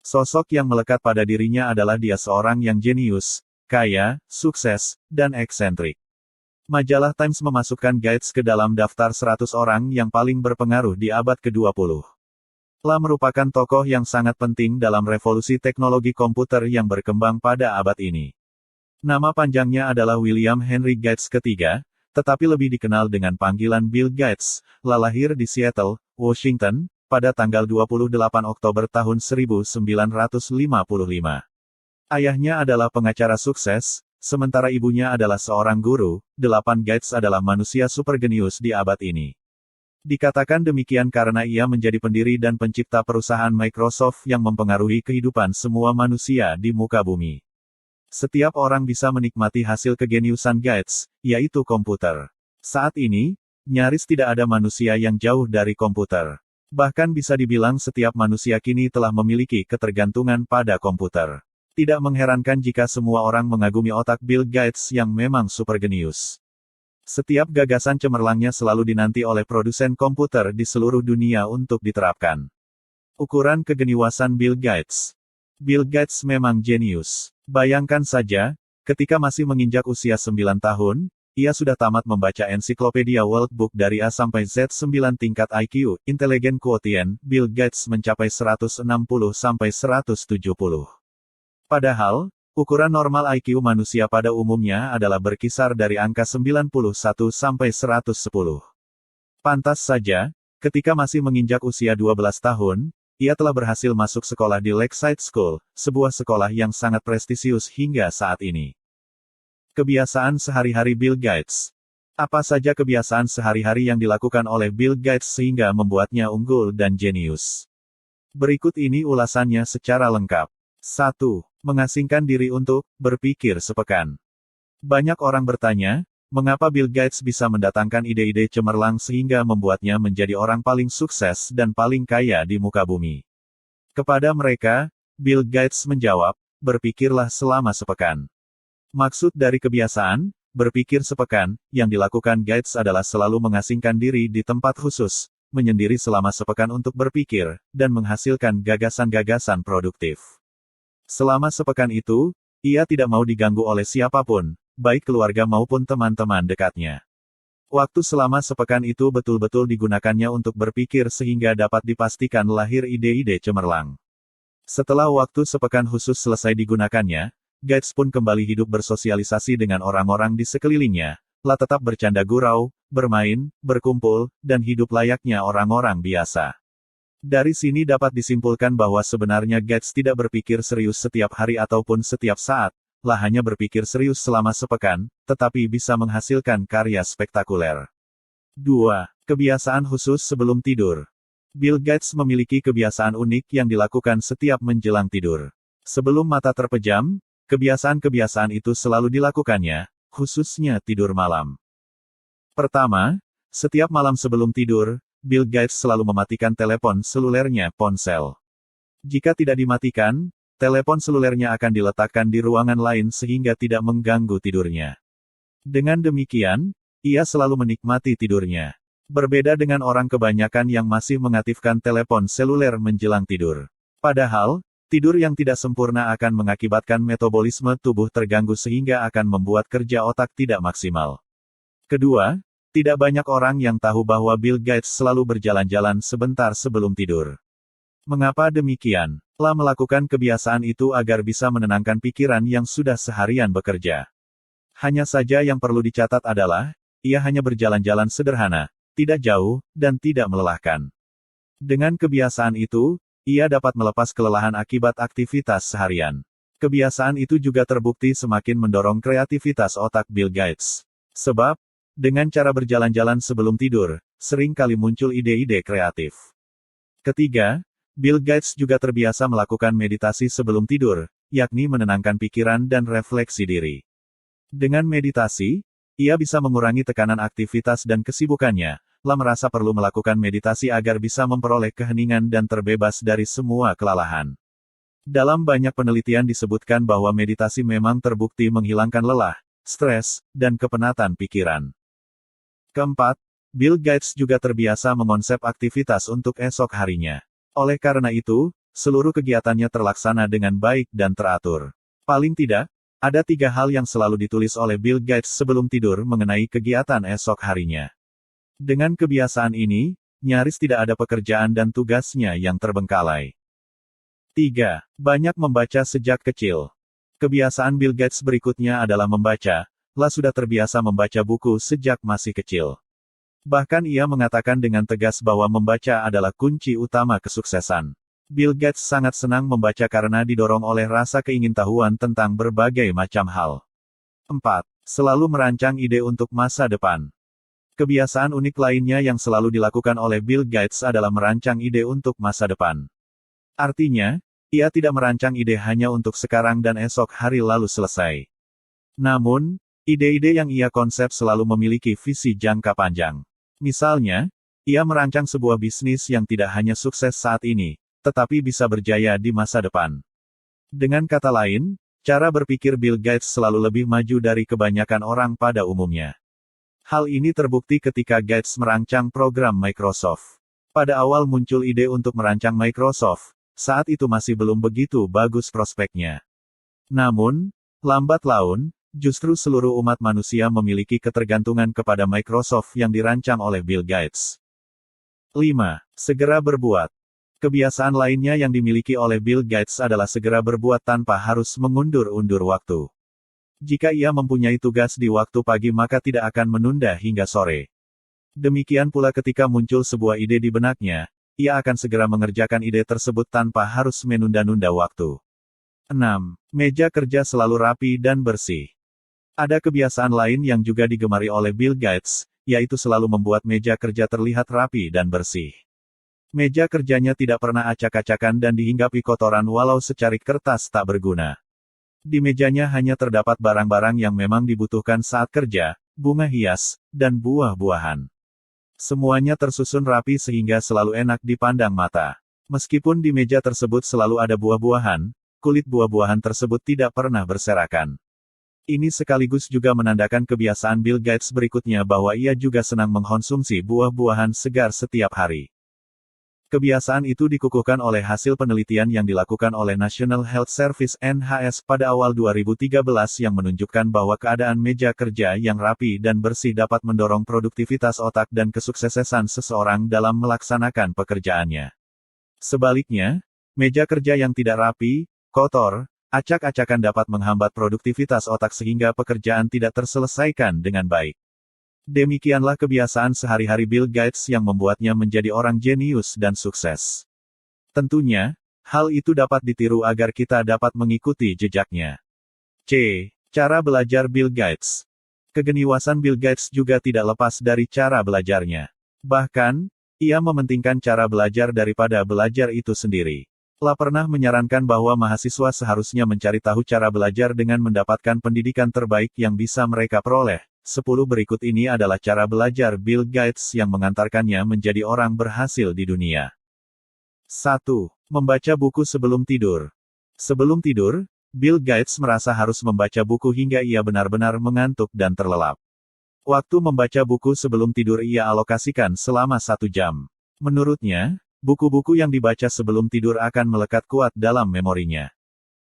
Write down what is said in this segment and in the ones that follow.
Sosok yang melekat pada dirinya adalah dia seorang yang jenius, kaya, sukses, dan eksentrik. Majalah Times memasukkan Gates ke dalam daftar 100 orang yang paling berpengaruh di abad ke-20. La merupakan tokoh yang sangat penting dalam revolusi teknologi komputer yang berkembang pada abad ini. Nama panjangnya adalah William Henry Gates III, tetapi lebih dikenal dengan panggilan Bill Gates. La lahir di Seattle, Washington, pada tanggal 28 Oktober tahun 1955. Ayahnya adalah pengacara sukses, sementara ibunya adalah seorang guru. 8 Gates adalah manusia supergenius di abad ini. Dikatakan demikian karena ia menjadi pendiri dan pencipta perusahaan Microsoft yang mempengaruhi kehidupan semua manusia di muka bumi. Setiap orang bisa menikmati hasil kegeniusan Gates, yaitu komputer. Saat ini, nyaris tidak ada manusia yang jauh dari komputer. Bahkan bisa dibilang setiap manusia kini telah memiliki ketergantungan pada komputer. Tidak mengherankan jika semua orang mengagumi otak Bill Gates yang memang supergenius. Setiap gagasan cemerlangnya selalu dinanti oleh produsen komputer di seluruh dunia untuk diterapkan. Ukuran kegeniusan Bill Gates. Bill Gates memang jenius. Bayangkan saja, ketika masih menginjak usia 9 tahun, ia sudah tamat membaca ensiklopedia World Book dari A sampai Z. 9 tingkat IQ, Intelligent Quotient, Bill Gates mencapai 160 sampai 170. Padahal, ukuran normal IQ manusia pada umumnya adalah berkisar dari angka 91 sampai 110. Pantas saja, ketika masih menginjak usia 12 tahun, ia telah berhasil masuk sekolah di Lakeside School, sebuah sekolah yang sangat prestisius hingga saat ini. Kebiasaan sehari-hari Bill Gates. Apa saja kebiasaan sehari-hari yang dilakukan oleh Bill Gates sehingga membuatnya unggul dan jenius? Berikut ini ulasannya secara lengkap. 1. Mengasingkan diri untuk berpikir sepekan. Banyak orang bertanya, mengapa Bill Gates bisa mendatangkan ide-ide cemerlang sehingga membuatnya menjadi orang paling sukses dan paling kaya di muka bumi. Kepada mereka, Bill Gates menjawab, berpikirlah selama sepekan. Maksud dari kebiasaan, berpikir sepekan, yang dilakukan Gates adalah selalu mengasingkan diri di tempat khusus, menyendiri selama sepekan untuk berpikir, dan menghasilkan gagasan-gagasan produktif. Selama sepekan itu, ia tidak mau diganggu oleh siapapun, baik keluarga maupun teman-teman dekatnya. Waktu selama sepekan itu betul-betul digunakannya untuk berpikir sehingga dapat dipastikan lahir ide-ide cemerlang. Setelah waktu sepekan khusus selesai digunakannya, Gates pun kembali hidup bersosialisasi dengan orang-orang di sekelilingnya, tetap bercanda gurau, bermain, berkumpul, dan hidup layaknya orang-orang biasa. Dari sini dapat disimpulkan bahwa sebenarnya Gates tidak berpikir serius setiap hari ataupun setiap saat, hanya berpikir serius selama sepekan, tetapi bisa menghasilkan karya spektakuler. 2. Kebiasaan khusus sebelum tidur. Bill Gates memiliki kebiasaan unik yang dilakukan setiap menjelang tidur. Sebelum mata terpejam, kebiasaan-kebiasaan itu selalu dilakukannya, khususnya tidur malam. Pertama, setiap malam sebelum tidur, Bill Gates selalu mematikan telepon selulernya, ponsel. Jika tidak dimatikan, telepon selulernya akan diletakkan di ruangan lain sehingga tidak mengganggu tidurnya. Dengan demikian, ia selalu menikmati tidurnya. Berbeda dengan orang kebanyakan yang masih mengaktifkan telepon seluler menjelang tidur. Padahal, tidur yang tidak sempurna akan mengakibatkan metabolisme tubuh terganggu sehingga akan membuat kerja otak tidak maksimal. Kedua, tidak banyak orang yang tahu bahwa Bill Gates selalu berjalan-jalan sebentar sebelum tidur. Mengapa demikian? La melakukan kebiasaan itu agar bisa menenangkan pikiran yang sudah seharian bekerja. Hanya saja yang perlu dicatat adalah, ia hanya berjalan-jalan sederhana, tidak jauh, dan tidak melelahkan. Dengan kebiasaan itu, ia dapat melepas kelelahan akibat aktivitas seharian. Kebiasaan itu juga terbukti semakin mendorong kreativitas otak Bill Gates. Sebab, dengan cara berjalan-jalan sebelum tidur, sering kali muncul ide-ide kreatif. Ketiga, Bill Gates juga terbiasa melakukan meditasi sebelum tidur, yakni menenangkan pikiran dan refleksi diri. Dengan meditasi, ia bisa mengurangi tekanan aktivitas dan kesibukannya, merasa perlu melakukan meditasi agar bisa memperoleh keheningan dan terbebas dari semua kelelahan. Dalam banyak penelitian disebutkan bahwa meditasi memang terbukti menghilangkan lelah, stres, dan kepenatan pikiran. Keempat, Bill Gates juga terbiasa mengonsep aktivitas untuk esok harinya. Oleh karena itu, seluruh kegiatannya terlaksana dengan baik dan teratur. Paling tidak, ada 3 hal yang selalu ditulis oleh Bill Gates sebelum tidur mengenai kegiatan esok harinya. Dengan kebiasaan ini, nyaris tidak ada pekerjaan dan tugasnya yang terbengkalai. 3. Banyak membaca sejak kecil. Kebiasaan Bill Gates berikutnya adalah membaca. Sudah terbiasa membaca buku sejak masih kecil. Bahkan ia mengatakan dengan tegas bahwa membaca adalah kunci utama kesuksesan. Bill Gates sangat senang membaca karena didorong oleh rasa keingintahuan tentang berbagai macam hal. 4. Selalu merancang ide untuk masa depan. Kebiasaan unik lainnya yang selalu dilakukan oleh Bill Gates adalah merancang ide untuk masa depan. Artinya, ia tidak merancang ide hanya untuk sekarang dan esok hari lalu selesai. Namun, ide-ide yang ia konsep selalu memiliki visi jangka panjang. Misalnya, ia merancang sebuah bisnis yang tidak hanya sukses saat ini, tetapi bisa berjaya di masa depan. Dengan kata lain, cara berpikir Bill Gates selalu lebih maju dari kebanyakan orang pada umumnya. Hal ini terbukti ketika Gates merancang program Microsoft. Pada awal muncul ide untuk merancang Microsoft, saat itu masih belum begitu bagus prospeknya. Namun, lambat laun, justru seluruh umat manusia memiliki ketergantungan kepada Microsoft yang dirancang oleh Bill Gates. 5. Segera berbuat. Kebiasaan lainnya yang dimiliki oleh Bill Gates adalah segera berbuat tanpa harus mengundur-undur waktu. Jika ia mempunyai tugas di waktu pagi maka tidak akan menunda hingga sore. Demikian pula ketika muncul sebuah ide di benaknya, ia akan segera mengerjakan ide tersebut tanpa harus menunda-nunda waktu. 6. Meja kerja selalu rapi dan bersih. Ada kebiasaan lain yang juga digemari oleh Bill Gates, yaitu selalu membuat meja kerja terlihat rapi dan bersih. Meja kerjanya tidak pernah acak-acakan dan dihinggapi kotoran walau secarik kertas tak berguna. Di mejanya hanya terdapat barang-barang yang memang dibutuhkan saat kerja, bunga hias, dan buah-buahan. Semuanya tersusun rapi sehingga selalu enak dipandang mata. Meskipun di meja tersebut selalu ada buah-buahan, kulit buah-buahan tersebut tidak pernah berserakan. Ini sekaligus juga menandakan kebiasaan Bill Gates berikutnya bahwa ia juga senang mengkonsumsi buah-buahan segar setiap hari. Kebiasaan itu dikukuhkan oleh hasil penelitian yang dilakukan oleh National Health Service (NHS) pada awal 2013 yang menunjukkan bahwa keadaan meja kerja yang rapi dan bersih dapat mendorong produktivitas otak dan kesuksesan seseorang dalam melaksanakan pekerjaannya. Sebaliknya, meja kerja yang tidak rapi, kotor, acak-acakan dapat menghambat produktivitas otak sehingga pekerjaan tidak terselesaikan dengan baik. Demikianlah kebiasaan sehari-hari Bill Gates yang membuatnya menjadi orang jenius dan sukses. Tentunya, hal itu dapat ditiru agar kita dapat mengikuti jejaknya. C. Cara belajar Bill Gates. Kegeniusan Bill Gates juga tidak lepas dari cara belajarnya. Bahkan, ia mementingkan cara belajar daripada belajar itu sendiri. Pernah menyarankan bahwa mahasiswa seharusnya mencari tahu cara belajar dengan mendapatkan pendidikan terbaik yang bisa mereka peroleh. 10 berikut ini adalah cara belajar Bill Gates yang mengantarkannya menjadi orang berhasil di dunia. 1. Membaca buku sebelum tidur. Sebelum tidur, Bill Gates merasa harus membaca buku hingga ia benar-benar mengantuk dan terlelap. Waktu membaca buku sebelum tidur ia alokasikan selama 1 jam. Menurutnya, buku-buku yang dibaca sebelum tidur akan melekat kuat dalam memorinya.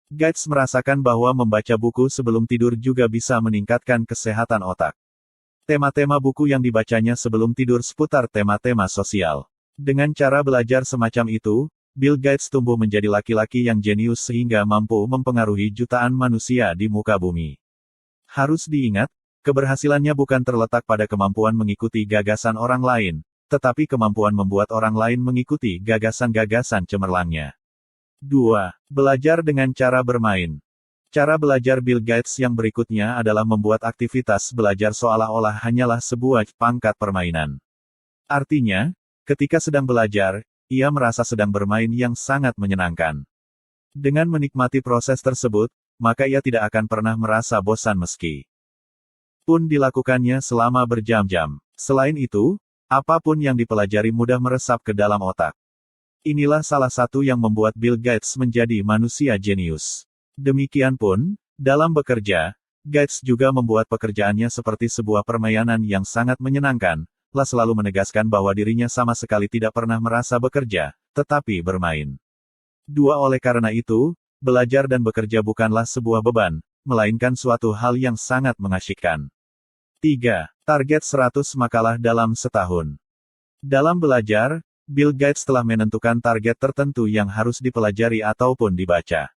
Gates merasakan bahwa membaca buku sebelum tidur juga bisa meningkatkan kesehatan otak. Tema-tema buku yang dibacanya sebelum tidur seputar tema-tema sosial. Dengan cara belajar semacam itu, Bill Gates tumbuh menjadi laki-laki yang jenius sehingga mampu mempengaruhi jutaan manusia di muka bumi. Harus diingat, keberhasilannya bukan terletak pada kemampuan mengikuti gagasan orang lain, tetapi kemampuan membuat orang lain mengikuti gagasan-gagasan cemerlangnya. 2. Belajar dengan cara bermain. Cara belajar Bill Gates yang berikutnya adalah membuat aktivitas belajar seolah-olah hanyalah sebuah pangkat permainan. Artinya, ketika sedang belajar, ia merasa sedang bermain yang sangat menyenangkan. Dengan menikmati proses tersebut, maka ia tidak akan pernah merasa bosan meski pun dilakukannya selama berjam-jam. Selain itu, apapun yang dipelajari mudah meresap ke dalam otak. Inilah salah satu yang membuat Bill Gates menjadi manusia jenius. Demikian pun, dalam bekerja, Gates juga membuat pekerjaannya seperti sebuah permainan yang sangat menyenangkan, selalu menegaskan bahwa dirinya sama sekali tidak pernah merasa bekerja, tetapi bermain. 2. Oleh karena itu, belajar dan bekerja bukanlah sebuah beban, melainkan suatu hal yang sangat mengasyikkan. 3. Target 100 makalah dalam setahun. Dalam belajar, Bill Gates telah menentukan target tertentu yang harus dipelajari ataupun dibaca.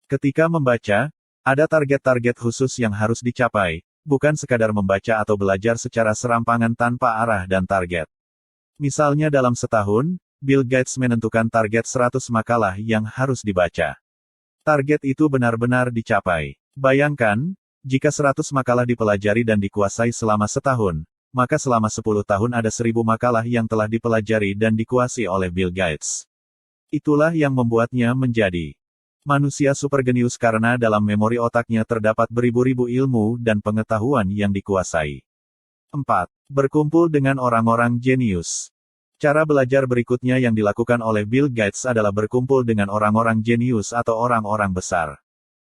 Ketika membaca, ada target-target khusus yang harus dicapai, bukan sekadar membaca atau belajar secara serampangan tanpa arah dan target. Misalnya dalam setahun, Bill Gates menentukan target 100 makalah yang harus dibaca. Target itu benar-benar dicapai. Bayangkan, jika 100 makalah dipelajari dan dikuasai selama setahun, maka selama 10 tahun ada 1000 makalah yang telah dipelajari dan dikuasai oleh Bill Gates. Itulah yang membuatnya menjadi manusia supergenius karena dalam memori otaknya terdapat beribu-ribu ilmu dan pengetahuan yang dikuasai. 4. Berkumpul dengan orang-orang jenius. Cara belajar berikutnya yang dilakukan oleh Bill Gates adalah berkumpul dengan orang-orang jenius atau orang-orang besar.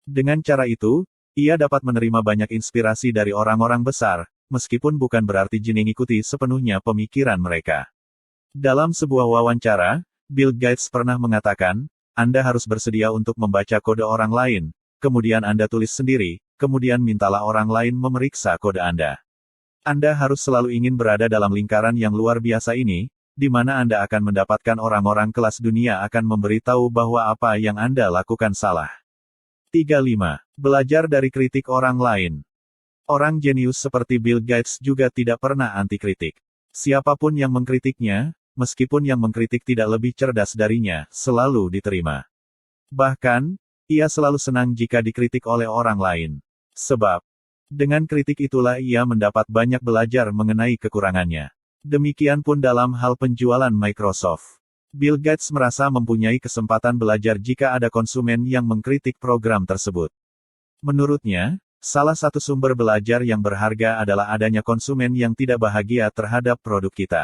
Dengan cara itu, ia dapat menerima banyak inspirasi dari orang-orang besar, meskipun bukan berarti Jin mengikuti sepenuhnya pemikiran mereka. Dalam sebuah wawancara, Bill Gates pernah mengatakan, Anda harus bersedia untuk membaca kode orang lain, kemudian Anda tulis sendiri, kemudian mintalah orang lain memeriksa kode Anda. Anda harus selalu ingin berada dalam lingkaran yang luar biasa ini, di mana Anda akan mendapatkan orang-orang kelas dunia akan memberitahu bahwa apa yang Anda lakukan salah. 3.5. Belajar dari kritik orang lain. Orang jenius seperti Bill Gates juga tidak pernah anti kritik. Siapapun yang mengkritiknya, meskipun yang mengkritik tidak lebih cerdas darinya, selalu diterima. Bahkan, ia selalu senang jika dikritik oleh orang lain. Sebab, dengan kritik itulah ia mendapat banyak belajar mengenai kekurangannya. Demikian pun dalam hal penjualan Microsoft. Bill Gates merasa mempunyai kesempatan belajar jika ada konsumen yang mengkritik program tersebut. Menurutnya, salah satu sumber belajar yang berharga adalah adanya konsumen yang tidak bahagia terhadap produk kita.